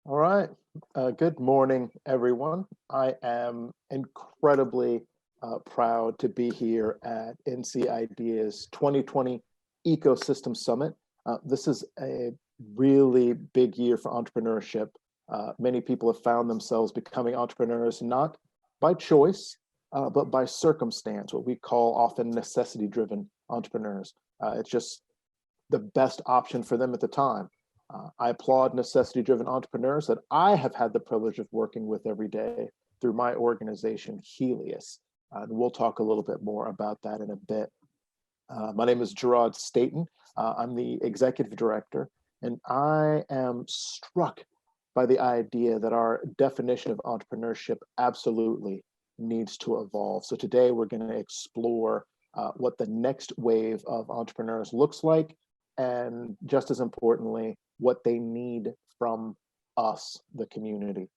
All right. Good morning, everyone. I am incredibly proud to be here at NC Ideas 2020 Ecosystem Summit. This is a really big year for entrepreneurship. Many people have found themselves becoming entrepreneurs not by choice, but by circumstance, what we call often necessity-driven entrepreneurs. It's just the best option for them at the time. I applaud necessity-driven entrepreneurs that I have had the privilege of working with every day through my organization, Helios. And we'll talk a little bit more about that in a bit. My name is Gerard Staten. I'm the executive director, and I am struck by the idea that our definition of entrepreneurship absolutely needs to evolve. So today we're going to explore what the next wave of entrepreneurs looks like, and just as importantly, what they need from us, the community.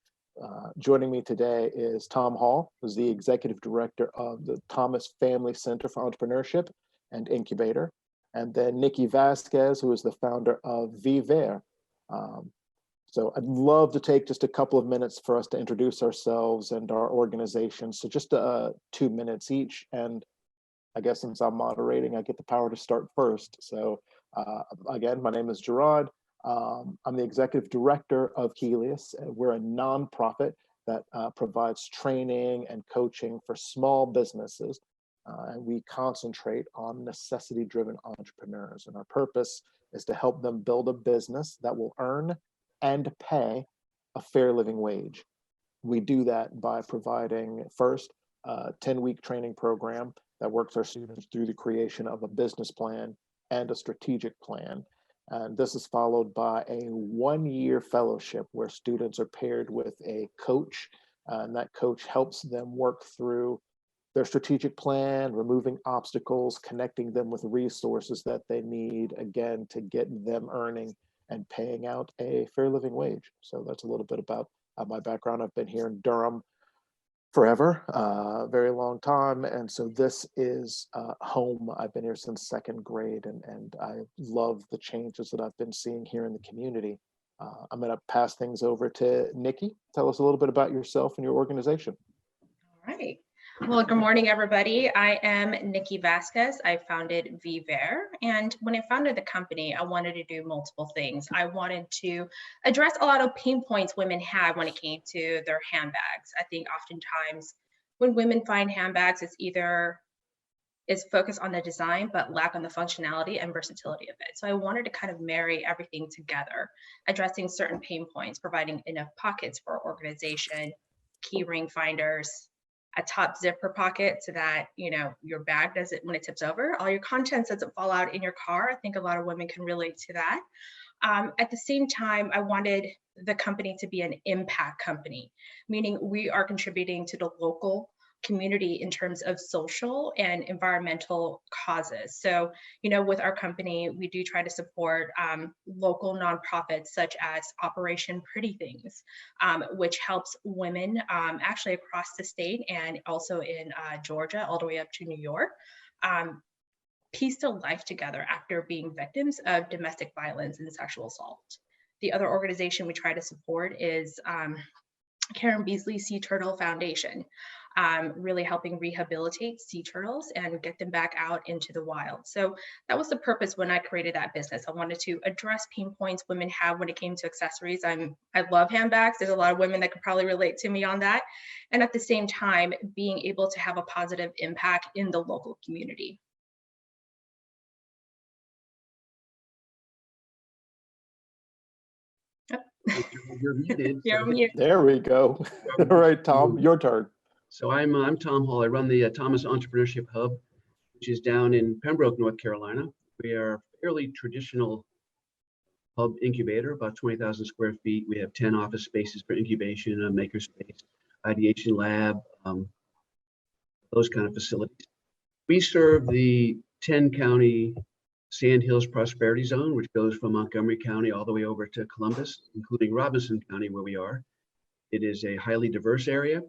Joining me today is Tom Hall, who's the executive director of the Thomas Family Center for Entrepreneurship and Incubator, and then Nikki Vasquez, who is the founder of Viver. So I'd love to take just a couple of minutes for us to introduce ourselves and our organization. So just 2 minutes each. And I guess since I'm moderating, I get the power to start first. So again, my name is Gerard. I'm the executive director of Helios. We're a nonprofit that provides training and coaching for small businesses. And we concentrate on necessity-driven entrepreneurs. And our purpose is to help them build a business that will earn and pay a fair living wage. We do that by providing first a 10-week training program that works our students through the creation of a business plan and a strategic plan. And this is followed by a 1-year fellowship where students are paired with a coach, and that coach helps them work through their strategic plan, removing obstacles, connecting them with resources that they need, again, to get them earning and paying out a fair living wage. So that's a little bit about my background. I've been here in Durham forever, very long time. And so this is home. I've been here since second grade, and I love the changes that I've been seeing here in the community. I'm gonna pass things over to Nikki. Tell us a little bit about yourself and your organization. All right. Well, good morning, everybody. I am Nikki Vasquez. I founded Viver. And when I founded the company, I wanted to do multiple things. I wanted to address a lot of pain points women had when it came to their handbags. I think oftentimes when women find handbags, it's focused on the design, but lack on the functionality and versatility of it. So I wanted to kind of marry everything together, addressing certain pain points, providing enough pockets for our organization, key ring finders, a top zipper pocket so that your bag doesn't, when it tips over, all your contents doesn't fall out in your car. I think a lot of women can relate to that. At the same time, I wanted the company to be an impact company, meaning we are contributing to the local community in terms of social and environmental causes. So, with our company, we do try to support local nonprofits such as Operation Pretty Things, which helps women actually across the state and also in Georgia, all the way up to New York, piece their life together after being victims of domestic violence and sexual assault. The other organization we try to support is Karen Beasley Sea Turtle Foundation, really helping rehabilitate sea turtles and get them back out into the wild. So that was the purpose when I created that business. I wanted to address pain points women have when it came to accessories. I love handbags. There's a lot of women that could probably relate to me on that. And at the same time, being able to have a positive impact in the local community. You're muted. You're muted. There we go. All right, Tom, your turn. So I'm Tom Hall. I run the Thomas Entrepreneurship Hub, which is down in Pembroke, North Carolina. We are a fairly traditional hub incubator, about 20,000 square feet. We have 10 office spaces for incubation, a makerspace, ideation lab, those kind of facilities. We serve the 10-county Sand Hills Prosperity Zone, which goes from Montgomery County all the way over to Columbus, including Robinson County, where we are. It is a highly diverse area,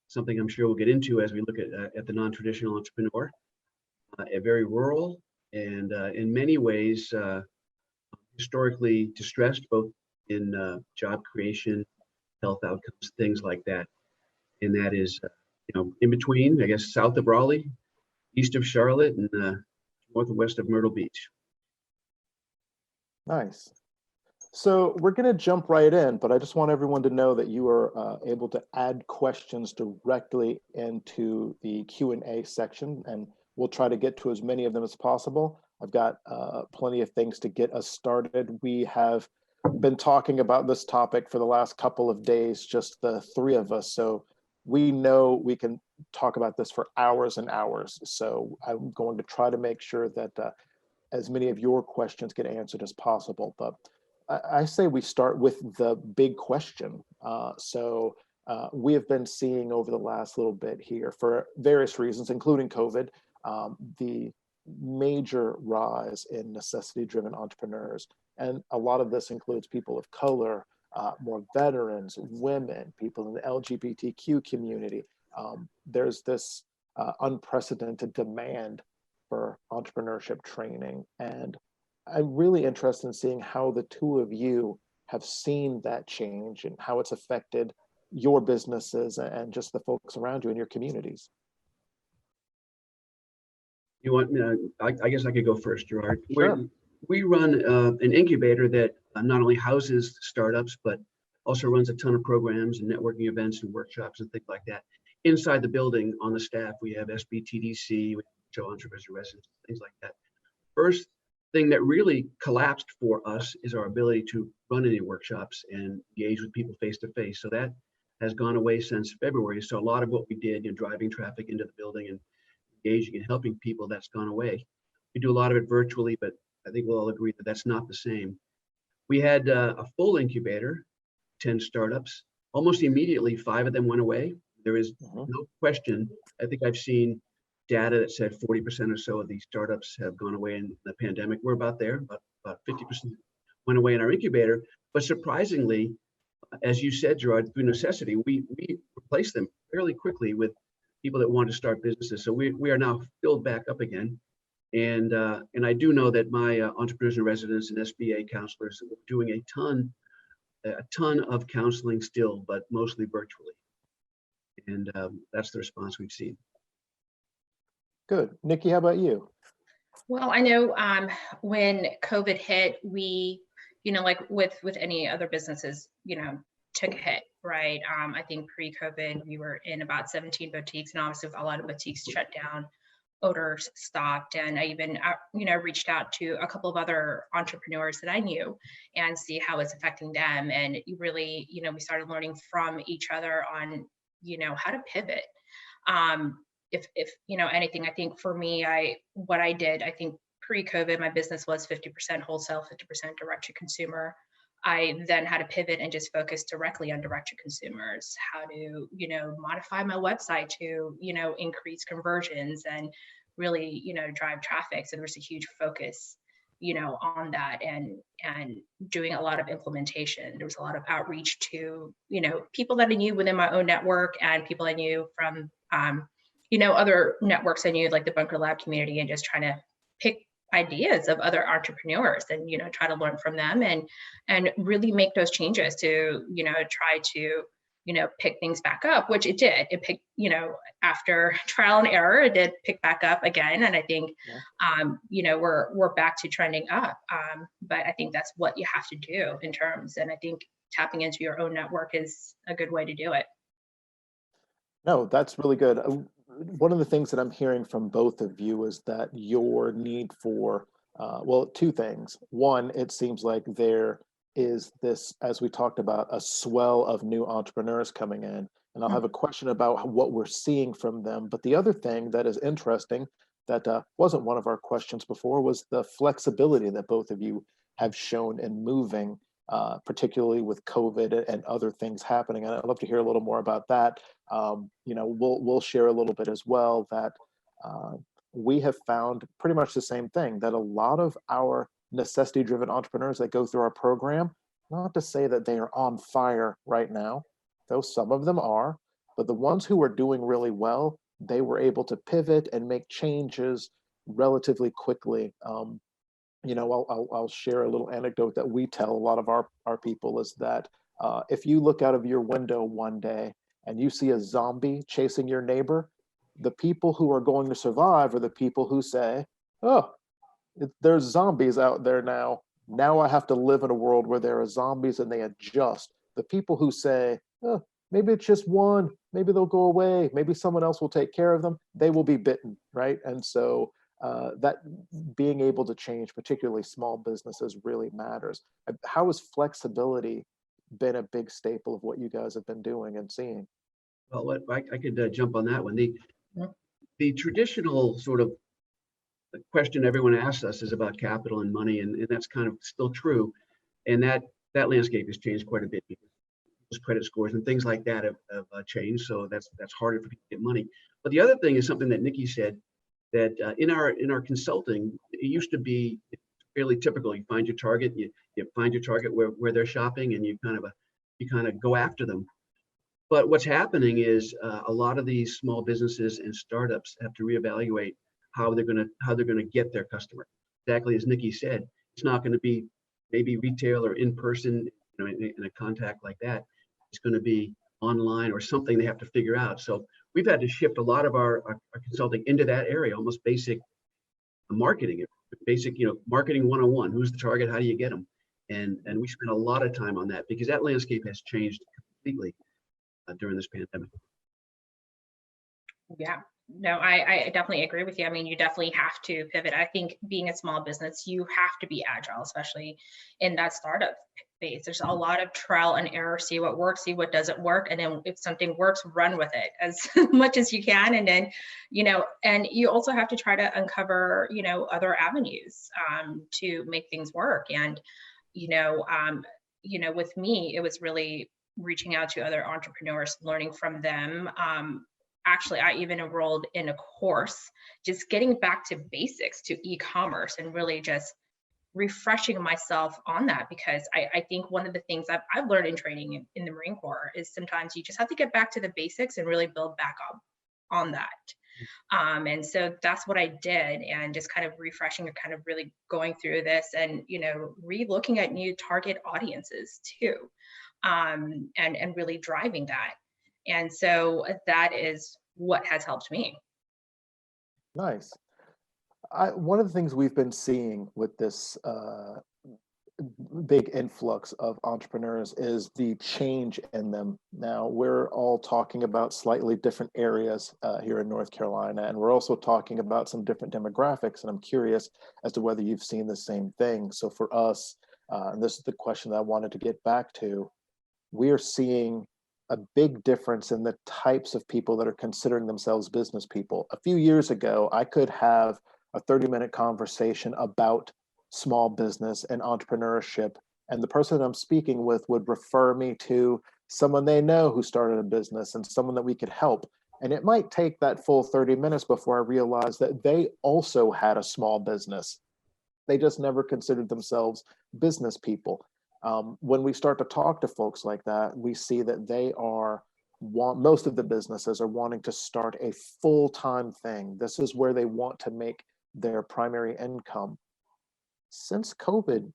something I'm sure we'll get into as we look at the non-traditional entrepreneur. A very rural and in many ways historically distressed, both in job creation, health outcomes, things like that. And that is, in between, I guess, south of Raleigh, east of Charlotte, and north and west of Myrtle Beach. Nice. So we're going to jump right in, but I just want everyone to know that you are able to add questions directly into the Q&A section, and we'll try to get to as many of them as possible. I've got plenty of things to get us started. We have been talking about this topic for the last couple of days, just the three of us. So we know we can talk about this for hours and hours. So I'm going to try to make sure that as many of your questions get answered as possible. But I say we start with the big question. We have been seeing over the last little bit here, for various reasons, including COVID, the major rise in necessity-driven entrepreneurs. And a lot of this includes people of color, more veterans, women, people in the LGBTQ community. There's this unprecedented demand for entrepreneurship training. And I'm really interested in seeing how the two of you have seen that change and how it's affected your businesses and just the folks around you in your communities. You want me to, I guess I could go first, Gerard. Sure. We run an incubator that not only houses startups, but also runs a ton of programs and networking events and workshops and things like that. Inside the building, on the staff, we have SBTDC, we have entrepreneurs residents, things like that. First thing that really collapsed for us is our ability to run any workshops and engage with people face to face. So that has gone away since February. So a lot of what we did, driving traffic into the building and engaging and helping people, that's gone away. We do a lot of it virtually, but I think we'll all agree that that's not the same. We had a full incubator, 10 startups. Almost immediately, 5 of them went away. There is no question. I think I've seen data that said 40% or so of these startups have gone away in the pandemic. We're about there, about 50% went away in our incubator. But surprisingly, as you said, Gerard, through necessity, we replaced them fairly quickly with people that want to start businesses. So we are now filled back up again. And I do know that my entrepreneurs in residence and SBA counselors are doing a ton of counseling still, but mostly virtually. And that's the response we've seen. Good. Nikki, how about you? Well, I know when COVID hit, we, like with any other businesses, took a hit, right? I think pre-COVID, we were in about 17 boutiques, and obviously a lot of boutiques shut down, orders stopped. And I even, reached out to a couple of other entrepreneurs that I knew and see how it's affecting them. And really, we started learning from each other on, how to pivot. If anything, I think for me, what I did, I think pre-COVID, my business was 50% wholesale, 50% direct to consumer. I then had to pivot and just focus directly on direct to consumers, how to, modify my website to, increase conversions and really, drive traffic. So there was a huge focus, on that and doing a lot of implementation. There was a lot of outreach to, people that I knew within my own network and people I knew from, other networks I knew, like the Bunker Lab community, and just trying to pick ideas of other entrepreneurs and, try to learn from them and really make those changes to, try to, pick things back up, which it did. It picked, after trial and error, it did pick back up again. And I think, we're back to trending up. But I think that's what you have to do in terms, and I think tapping into your own network is a good way to do it. No, that's really good. One of the things that I'm hearing from both of you is that your need for, two things. One, it seems like there is this, as we talked about, a swell of new entrepreneurs coming in. And I'll have a question about what we're seeing from them. But the other thing that is interesting that wasn't one of our questions before was the flexibility that both of you have shown in moving, particularly with COVID and other things happening. And I'd love to hear a little more about that. We'll share a little bit as well that we have found pretty much the same thing, that a lot of our necessity-driven entrepreneurs that go through our program, not to say that they are on fire right now, though some of them are, but the ones who are doing really well, they were able to pivot and make changes relatively quickly. I'll share a little anecdote that we tell a lot of our people is that if you look out of your window one day and you see a zombie chasing your neighbor, the people who are going to survive are the people who say, oh, there's zombies out there now. Now I have to live in a world where there are zombies, and they adjust. The people who say, oh, maybe it's just one, maybe they'll go away, maybe someone else will take care of them, they will be bitten, right? And so that being able to change, particularly small businesses, really matters. How has flexibility been a big staple of what you guys have been doing and seeing? Well, I could jump on that one. The traditional sort of question everyone asks us is about capital and money, and that's kind of still true. And that landscape has changed quite a bit because credit scores and things like that have changed. So that's harder for people to get money. But the other thing is something that Nikki said, that in our consulting, it used to be fairly typical. You find your target, you find your target where they're shopping, and you kind of go after them. But what's happening is a lot of these small businesses and startups have to reevaluate how they're gonna get their customer. Exactly as Nikki said, it's not going to be maybe retail or in person, in a contact like that. It's going to be online or something they have to figure out. So we've had to shift a lot of our consulting into that area, almost basic marketing, basic, marketing 101. Who's the target? How do you get them? And we spend a lot of time on that because that landscape has changed completely during this pandemic. Yeah, no, I definitely agree with you. I mean, you definitely have to pivot. I think being a small business, you have to be agile, especially in that startup phase. There's a lot of trial and error, see what works, see what doesn't work. And then if something works, run with it as much as you can. And then, and you also have to try to uncover, other avenues to make things work. And, with me, it was really reaching out to other entrepreneurs, learning from them. Actually, I even enrolled in a course, just getting back to basics to e-commerce and really just refreshing myself on that, because I think one of the things I've learned in training in the Marine Corps is sometimes you just have to get back to the basics and really build back up on that. And so that's what I did, and just kind of refreshing and kind of really going through this and, re-looking at new target audiences too, and really driving that. And so that is what has helped me. Nice. One of the things we've been seeing with this big influx of entrepreneurs is the change in them. Now, we're all talking about slightly different areas here in North Carolina, and we're also talking about some different demographics, and I'm curious as to whether you've seen the same thing. So for us, and this is the question that I wanted to get back to, we are seeing a big difference in the types of people that are considering themselves business people. A few years ago, I could have a 30-minute conversation about small business and entrepreneurship, and the person I'm speaking with would refer me to someone they know who started a business and someone that we could help. And it might take that full 30 minutes before I realized that they also had a small business. They just never considered themselves business people. When we start to talk to folks like that, we see that most of the businesses are wanting to start a full-time thing. This is where they want to make their primary income. Since COVID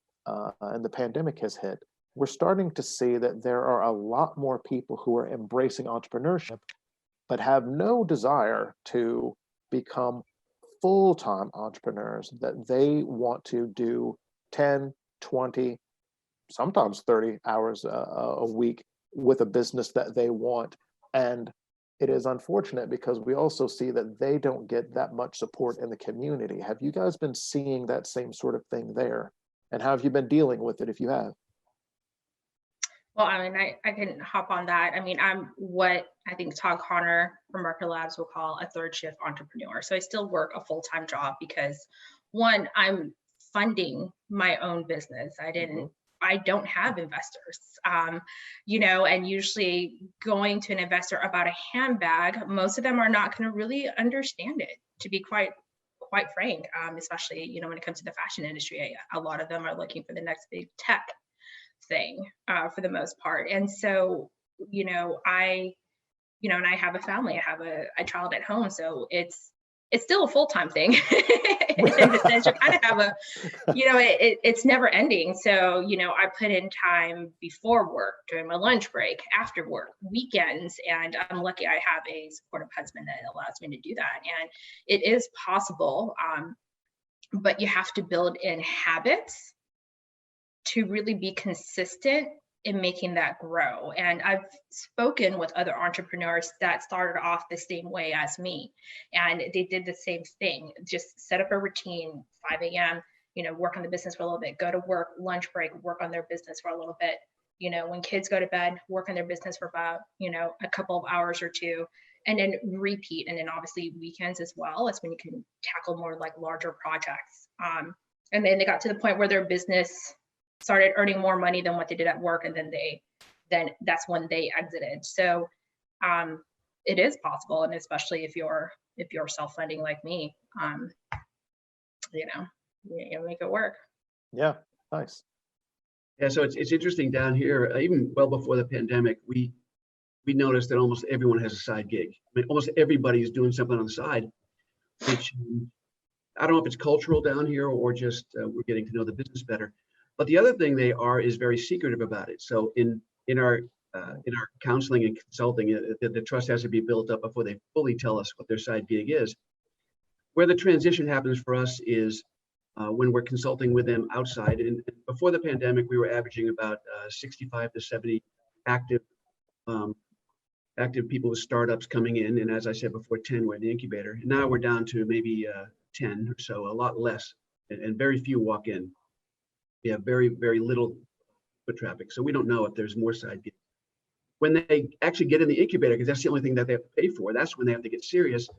and the pandemic has hit, we're starting to see that there are a lot more people who are embracing entrepreneurship, but have no desire to become full-time entrepreneurs, that they want to do 10, 20, sometimes 30 hours a week with a business that they want. And it is unfortunate because we also see that they don't get that much support in the community. Have you guys been seeing that same sort of thing there? And how have you been dealing with it if you have? Well, I mean, I can hop on that. I mean, I'm what I think Todd Connor from Marker Labs will call a third shift entrepreneur. So I still work a full-time job because, one, I'm funding my own business. I don't have investors, and usually going to an investor about a handbag, most of them are not going to really understand it, to be quite frank, especially, when it comes to the fashion industry. A lot of them are looking for the next big tech thing for the most part. And so, and I have a family, I have a child at home. So it's it's still a full-time thing. In the sense you kind of have a, it's never ending. So, I put in time before work, during my lunch break, after work, weekends, and I'm lucky I have a supportive husband that allows me to do that. And it is possible, but you have to build in habits to really be consistent in making that grow. And I've spoken with other entrepreneurs that started off the same way as me, and they did the same thing. Just set up a routine, 5 a.m., work on the business for a little bit, go to work, lunch break, work on their business for a little bit. When kids go to bed, work on their business for about, a couple of hours or two, and then repeat. And then obviously weekends as well. That's when you can tackle more like larger projects. And then they got to the point where their business started earning more money than what they did at work, and then that's when they exited. So it is possible, and especially if you're self-funding like me, you make it work. Yeah, nice. Yeah, so it's interesting down here. Even well before the pandemic, we noticed that almost everyone has a side gig. I mean, almost everybody is doing something on the side, which I don't know if it's cultural down here or just we're getting to know the business better. But the other thing they are is very secretive about it. So in our counseling and consulting, the trust has to be built up before they fully tell us what their side gig is. Where the transition happens for us is when we're consulting with them outside. And before the pandemic, we were averaging about 65 to 70 active people with startups coming in. And as I said before, 10 were in the incubator. And now we're down to maybe 10 or so, a lot less, and very few walk in. We have very, very little foot traffic. So we don't know if there's more side gigs. When they actually get in the incubator, because that's the only thing that they have to pay for, that's when they have to get serious.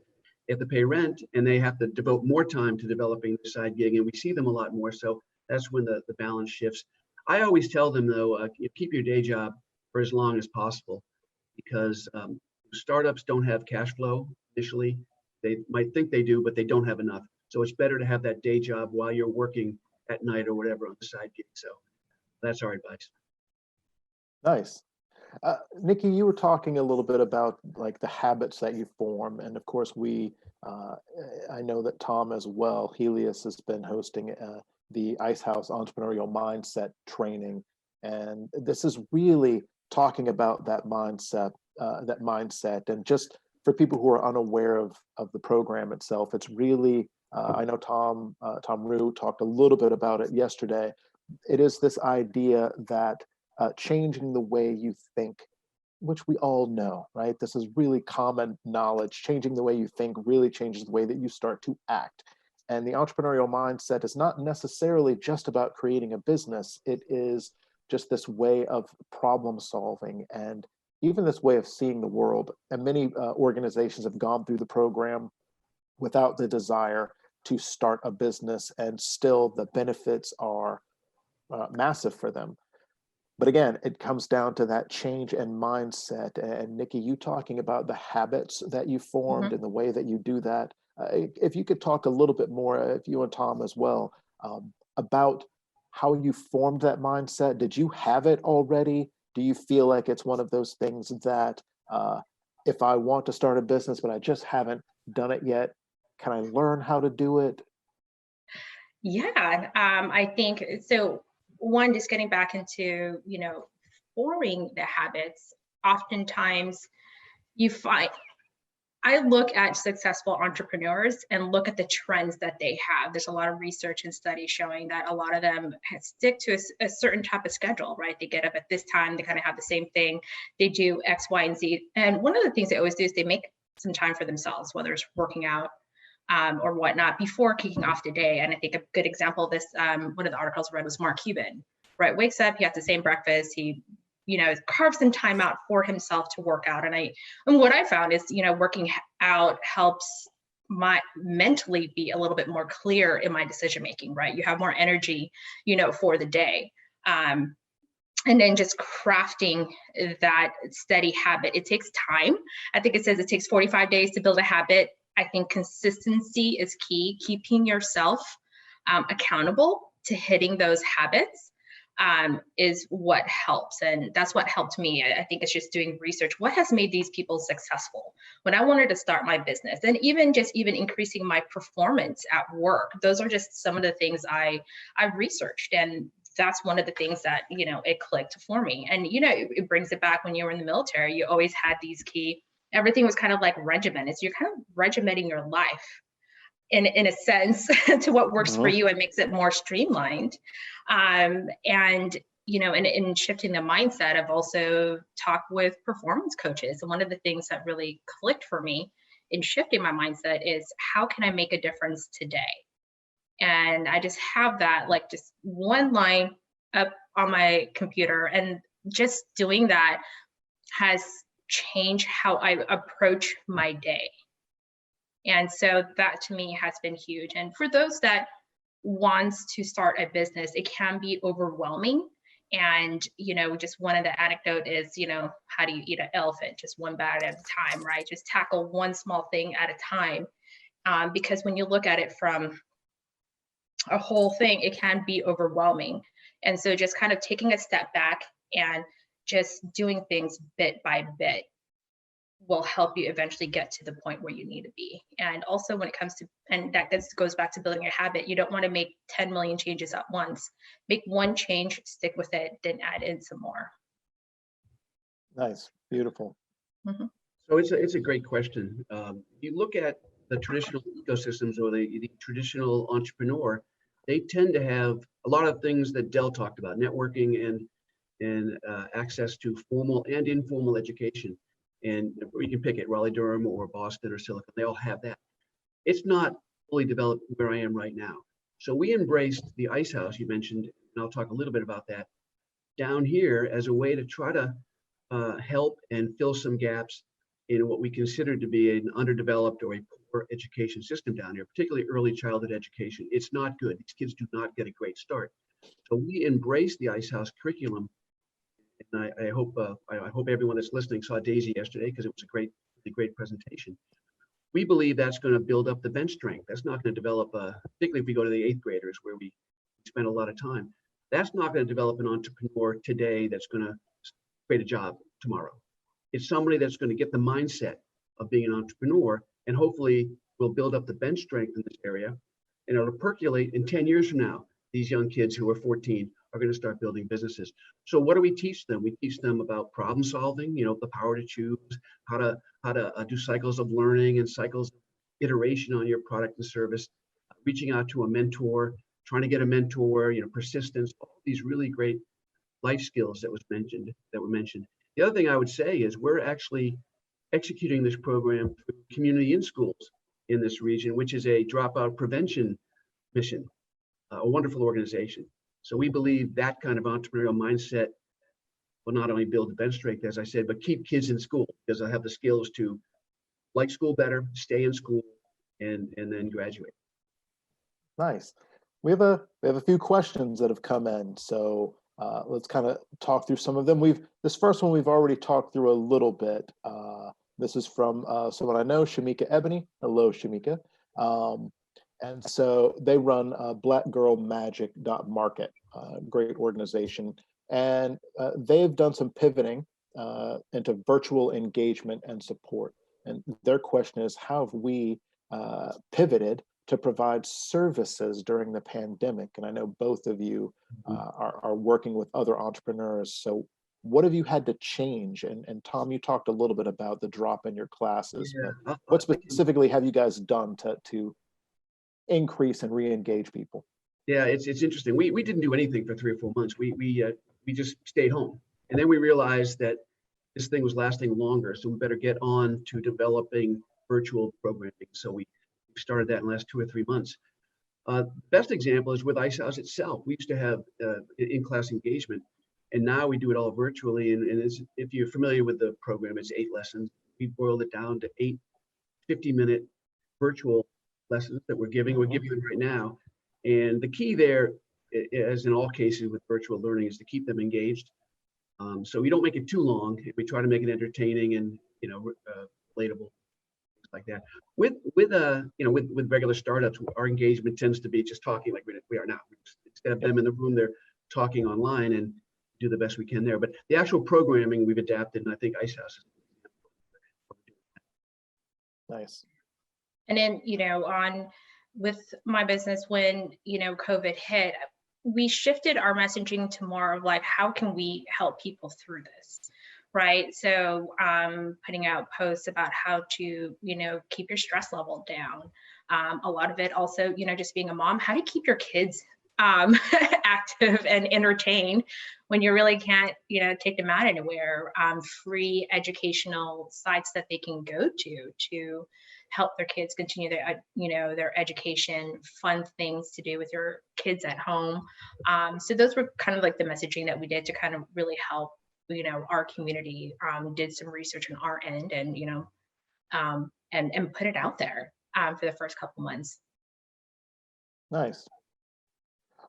They have to pay rent, and they have to devote more time to developing the side gig, and we see them a lot more. So that's when the balance shifts. I always tell them, though, keep your day job for as long as possible, because startups don't have cash flow initially. They might think they do, but they don't have enough. So it's better to have that day job while you're working at night or whatever on the side gig. So that's our advice. Nice. Nikki, you were talking a little bit about like the habits that you form. And of course, I know that Tom as well, Helios, has been hosting the Ice House Entrepreneurial Mindset training. And this is really talking about that mindset. And just for people who are unaware of the program itself, it's really, I know Tom Rue talked a little bit about it yesterday. It is this idea that changing the way you think, which we all know, right? This is really common knowledge. Changing the way you think really changes the way that you start to act. And the entrepreneurial mindset is not necessarily just about creating a business. It is just this way of problem solving and even this way of seeing the world. And many organizations have gone through the program without the desire to start a business, and still the benefits are massive for them. But again, it comes down to that change in mindset. And Nikki, you talking about the habits that you formed and the way that you do that. If you could talk a little bit more, if you and Tom as well, about how you formed that mindset. Did you have it already? Do you feel like it's one of those things that if I want to start a business, but I just haven't done it yet, can I learn how to do it? Yeah, I think so. One, just getting back into, forming the habits, oftentimes you find, I look at successful entrepreneurs and look at the trends that they have. There's a lot of research and studies showing that a lot of them stick to a certain type of schedule, right? They get up at this time, they kind of have the same thing. They do X, Y, and Z. And one of the things they always do is they make some time for themselves, whether it's working out or whatnot, before kicking off the day. And I think a good example of this, one of the articles I read was Mark Cuban, right? Wakes up, he has the same breakfast, he carves some time out for himself to work out. And what I found is, working out helps my mentally be a little bit more clear in my decision making, right? You have more energy, for the day. And then just crafting that steady habit. It takes time. I think it says it takes 45 days to build a habit. I think consistency is key, keeping yourself accountable to hitting those habits. is what helps. And that's what helped me. I think it's just doing research. What has made these people successful? When I wanted to start my business, and even increasing my performance at work, those are just some of the things I researched. And that's one of the things that, it clicked for me. And, it brings it back when you were in the military, you always had these everything was kind of like regimented. So you're kind of regimenting your life in a sense to what works for you and makes it more streamlined. And, in shifting the mindset, I've also talked with performance coaches. And one of the things that really clicked for me in shifting my mindset is, how can I make a difference today? And I just have that, like, just one line up on my computer, and just doing that has changed how I approach my day. And so that to me has been huge. And for those that wants to start a business, it can be overwhelming. And, just one of the anecdote is, how do you eat an elephant? Just one bite at a time, right? Just tackle one small thing at a time. Because when you look at it from a whole thing, it can be overwhelming. And so just kind of taking a step back and just doing things bit by bit will help you eventually get to the point where you need to be. And also when it comes to, and that goes back to building a habit, you don't want to make 10 million changes at once. Make one change, stick with it, then add in some more. Nice, beautiful. So it's a great question. You look at the traditional ecosystems or the traditional entrepreneur, they tend to have a lot of things that Dell talked about: networking and access to formal and informal education. And you can pick it, Raleigh-Durham or Boston or Silicon, they all have that. It's not fully developed where I am right now. So we embraced the Ice House you mentioned, and I'll talk a little bit about that, down here as a way to try to help and fill some gaps in what we consider to be an underdeveloped or a poor education system down here, particularly early childhood education. It's not good. These kids do not get a great start. So we embraced the Ice House curriculum. And I hope everyone that's listening saw Daisy yesterday, because it was a great presentation. We believe that's going to build up the bench strength. That's not going to develop, particularly if we go to the 8th graders where we spend a lot of time. That's not going to develop an entrepreneur today that's going to create a job tomorrow. It's somebody that's going to get the mindset of being an entrepreneur, and hopefully will build up the bench strength in this area, and it'll percolate in 10 years from now. These young kids who are 14 are going to start building businesses. So what do we teach them? We teach them about problem solving, the power to choose, how to do cycles of learning and cycles of iteration on your product and service, reaching out to a mentor, trying to get a mentor, persistence, all these really great life skills that were mentioned. The other thing I would say is we're actually executing this program through Community in Schools in this region, which is a dropout prevention mission, a wonderful organization. So we believe that kind of entrepreneurial mindset will not only build the bench strength, as I said, but keep kids in school, because they'll have the skills to like school better, stay in school, and then graduate. Nice. We have a few questions that have come in, so let's kind of talk through some of them. This first one we've already talked through a little bit. This is from someone I know, Shamika Ebony. Hello, Shamika. And so they run blackgirlmagic.market, great organization. And they've done some pivoting into virtual engagement and support. And their question is, how have we pivoted to provide services during the pandemic? And I know both of you are working with other entrepreneurs. So what have you had to change? And Tom, you talked a little bit about the drop in your classes, but what specifically have you guys done to increase and re-engage people? Yeah, it's interesting. We didn't do anything for 3 or 4 months. We just stayed home, and then we realized that this thing was lasting longer, so we better get on to developing virtual programming. So we started that in the last 2 or 3 months. Best example is with Ice House itself. We used to have in-class engagement, and now we do it all virtually. And if you're familiar with the program, it's 8 lessons. We boiled it down to 8 50-minute virtual lessons that we're giving them right now. And the key there, as in all cases with virtual learning, is to keep them engaged. So we don't make it too long. We try to make it entertaining and relatable, things like that. With regular startups, our engagement tends to be just talking like we are now. Instead of them in the room, they're talking online and do the best we can there. But the actual programming we've adapted, and I think Ice House. Nice. And then, with my business, when, COVID hit, we shifted our messaging to more of like, how can we help people through this? Right. So putting out posts about how to, keep your stress level down. A lot of it also, just being a mom, how to keep your kids active and entertained when you really can't, take them out anywhere. Free educational sites that they can go to help their kids continue their education, fun things to do with your kids at home. So those were kind of like the messaging that we did to kind of really help, our community. Did some research on our end and, and put it out there for the first couple months. Nice.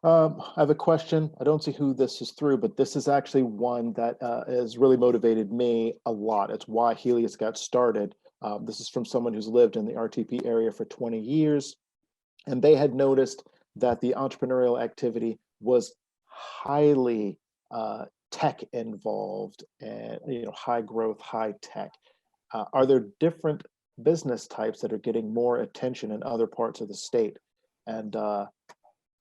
I have a question. I don't see who this is through, but this is actually one that has really motivated me a lot. It's why Helius got started. This is from someone who's lived in the RTP area for 20 years, and they had noticed that the entrepreneurial activity was highly tech involved and high growth, high tech. Are there different business types that are getting more attention in other parts of the state? And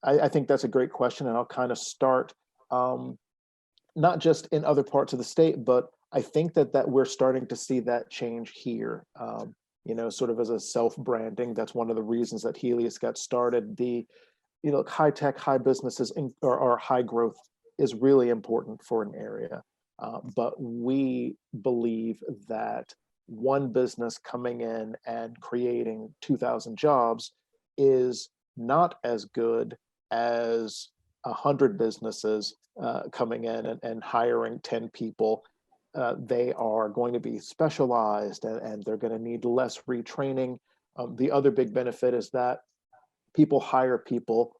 I think that's a great question, and I'll kind of start not just in other parts of the state, but I think that we're starting to see that change here. Sort of as a self-branding. That's one of the reasons that Helius got started. The high tech, high businesses or high growth is really important for an area, but we believe that one business coming in and creating 2,000 jobs is not as good as 100 businesses coming in and hiring 10 people. They are going to be specialized and they're going to need less retraining. The other big benefit is that people hire people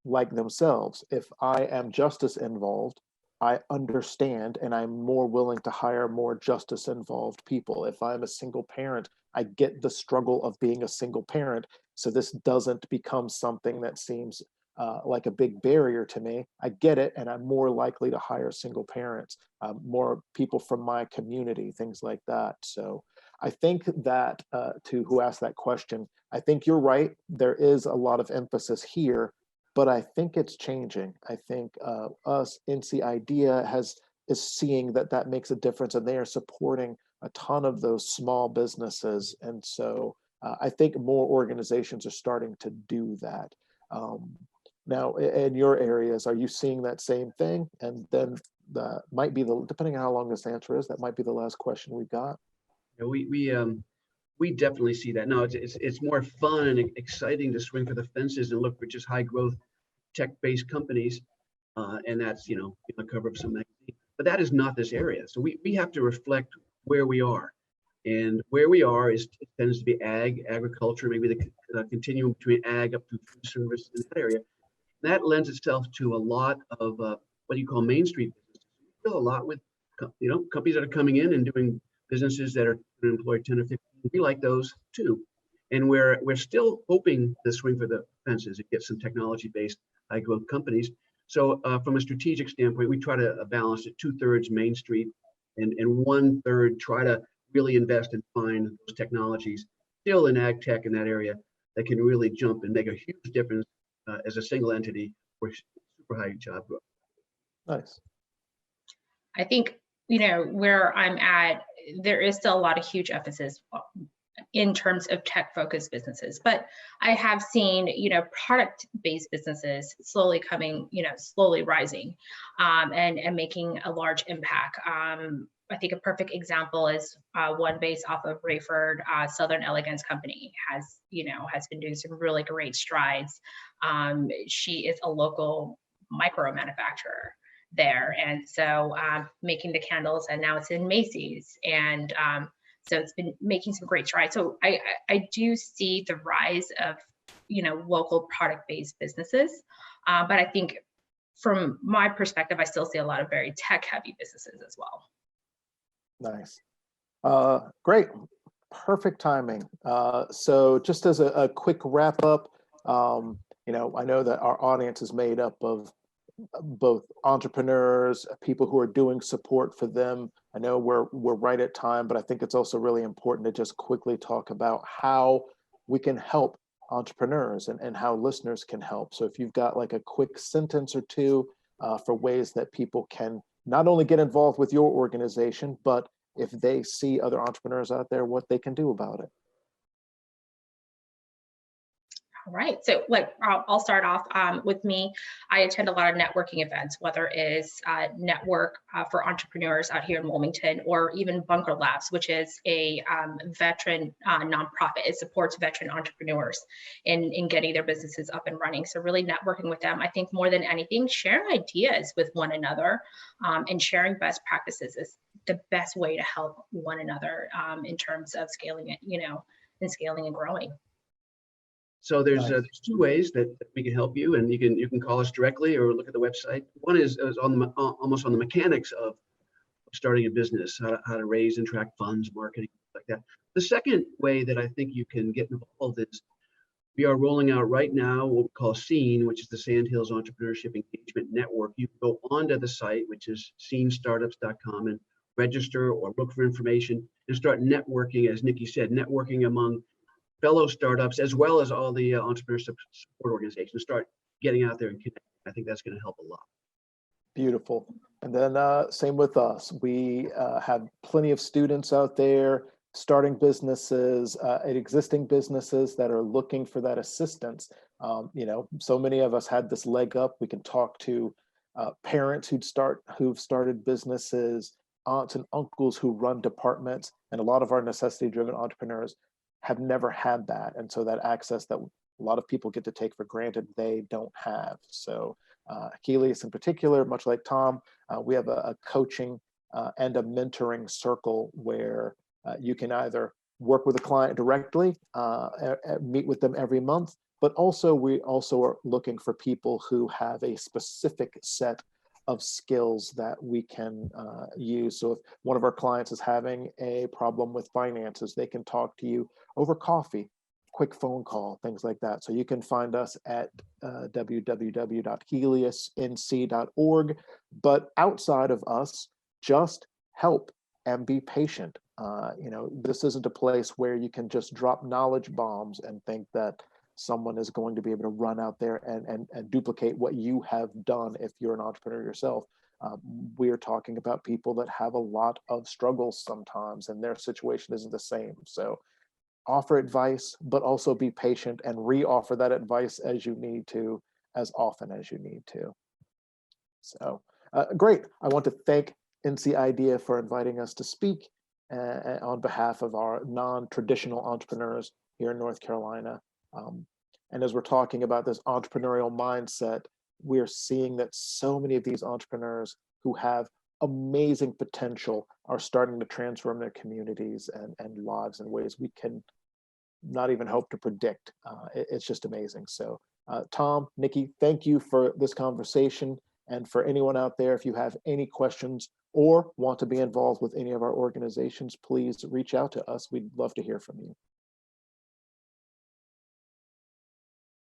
like themselves. If I am justice involved, I understand and I'm more willing to hire more justice involved people. If I'm a single parent, I get the struggle of being a single parent. So this doesn't become something that seems like a big barrier to me. I get it, and I'm more likely to hire single parents, more people from my community, things like that. So I think that to who asked that question, I think you're right. There is a lot of emphasis here, but I think it's changing. I think us, NC Idea, is seeing that makes a difference, and they are supporting a ton of those small businesses. And so I think more organizations are starting to do that. Now, in your areas, are you seeing that same thing? And then that might be depending on how long this answer is, that might be the last question we've got. Yeah, we definitely see that. No, it's more fun and exciting to swing for the fences and look for just high growth tech-based companies, and that's the cover of some magazine. But that is not this area. So we have to reflect where we are, and where we are tends to be agriculture, maybe the continuum between ag up to food service in that area. That lends itself to a lot of what you call Main Street businesses. We deal a lot with companies that are coming in and doing businesses that are going to employ 10 or 15. We like those too, and we're still hoping to swing for the fences and get some technology-based high growth companies. So from a strategic standpoint, we try to balance it 2/3 Main Street and 1/3 try to really invest and find those technologies still in ag tech in that area that can really jump and make a huge difference as a single entity for super high job growth. Nice. I think, where I'm at, there is still a lot of huge emphasis in terms of tech-focused businesses, but I have seen, product-based businesses slowly rising and making a large impact. I think a perfect example is one based off of Rayford, Southern Elegance Company has been doing some really great strides. She is a local micro manufacturer there, and so making the candles, and now it's in Macy's, and so it's been making some great strides. So I do see the rise of local product-based businesses, but I think from my perspective, I still see a lot of very tech-heavy businesses as well. Nice. Great. Perfect timing. So just as a quick wrap up, I know that our audience is made up of both entrepreneurs, people who are doing support for them. I know we're right at time, but I think it's also really important to just quickly talk about how we can help entrepreneurs and how listeners can help. So if you've got like a quick sentence or two for ways that people can not only get involved with your organization, but if they see other entrepreneurs out there, what they can do about it. All right, so I'll start off with me. I attend a lot of networking events, whether it is network for entrepreneurs out here in Wilmington, or even Bunker Labs, which is a veteran nonprofit. It supports veteran entrepreneurs in getting their businesses up and running. So really networking with them, I think more than anything, sharing ideas with one another and sharing best practices is the best way to help one another in terms of scaling it, and scaling and growing. So there's two ways that we can help you, and you can call us directly or look at the website. One is on the almost on the mechanics of starting a business, how to raise and track funds, marketing, like that. The second way that I think you can get involved is we are rolling out right now what we call SEEN, which is the Sandhills Entrepreneurship Engagement Network. You can go onto the site, which is seenstartups.com, and register or look for information and start networking, as Nikki said, networking among fellow startups, as well as all the entrepreneurship support organizations. Start getting out there and connecting. I think that's going to help a lot. Beautiful. And then same with us. We have plenty of students out there starting businesses, existing businesses that are looking for that assistance. So many of us had this leg up. We can talk to parents who've started businesses, aunts and uncles who run departments, and a lot of our necessity-driven entrepreneurs have never had that. And so that access that a lot of people get to take for granted, they don't have. So Achilles in particular, much like Tom, we have a coaching and a mentoring circle where you can either work with a client directly, meet with them every month, but also we also are looking for people who have a specific set of skills that we can use. So if one of our clients is having a problem with finances, they can talk to you over coffee, quick phone call, things like that. So you can find us at www.heliosnc.org. But outside of us, just help and be patient. This isn't a place where you can just drop knowledge bombs and think that someone is going to be able to run out there and duplicate what you have done if you're an entrepreneur yourself. We're talking about people that have a lot of struggles sometimes, and their situation isn't the same. So offer advice, but also be patient and re-offer that advice as you need to, as often as you need to. So great. I want to thank NC IDEA for inviting us to speak on behalf of our non-traditional entrepreneurs here in North Carolina. And as we're talking about this entrepreneurial mindset, we're seeing that so many of these entrepreneurs who have amazing potential are starting to transform their communities and lives in ways we can not even hope to predict. It's just amazing. So Tom, Nikki, thank you for this conversation. And for anyone out there, if you have any questions or want to be involved with any of our organizations, please reach out to us. We'd love to hear from you.